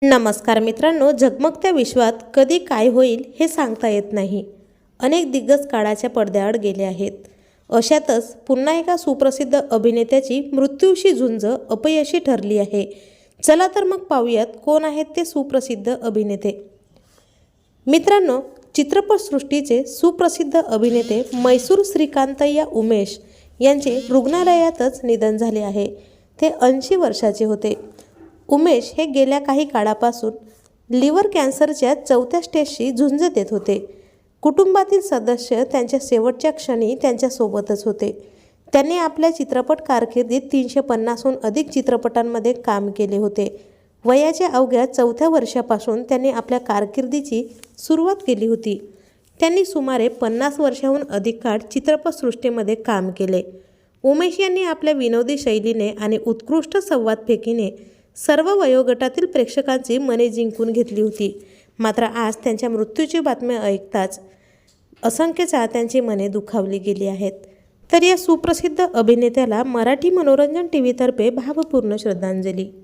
नमस्कार मित्रांनो, झगमगत्या विश्वात कधी काय होईल हे सांगता येत नाही. अनेक दिग्गज काळाच्या पडद्याआड गेले आहेत. अशातच पुन्हा एका सुप्रसिद्ध अभिनेत्याची मृत्यूशी झुंज अपयशी ठरली आहे. चला तर मग पाहूयात कोण आहेत ते सुप्रसिद्ध अभिनेते. मित्रांनो, चित्रपटसृष्टीचे सुप्रसिद्ध अभिनेते मैसूर श्रीकांतय्या उमेश यांचे रुग्णालयातच निधन झाले आहे. ते 80 वर्षाचे होते. उमेश हे गेल्या काही काळापासून लिव्हर कॅन्सरच्या 4थ्या स्टेजशी झुंज देत होते. कुटुंबातील सदस्य त्यांच्या शेवटच्या क्षणी त्यांच्यासोबतच होते. त्यांनी आपल्या चित्रपट कारकिर्दीत 350हून अधिक चित्रपटांमध्ये काम केले होते. वयाच्या अवघ्या 4थ्या वर्षापासून त्यांनी आपल्या कारकिर्दीची सुरुवात केली होती. त्यांनी सुमारे 50 वर्षांहून अधिक काळ चित्रपटसृष्टीमध्ये काम केले. उमेश यांनी आपल्या विनोदी शैलीने आणि उत्कृष्ट संवादफेकीने सर्व वयोगटातील प्रेक्षकांची मने जिंकून घेतली होती. मात्र आज त्यांच्या मृत्यूची बातमी ऐकताच असंख्य चाहत्यांची मने दुखावली गेली आहेत. तर या सुप्रसिद्ध अभिनेत्याला मराठी मनोरंजन टीव्हीतर्फे भावपूर्ण श्रद्धांजली.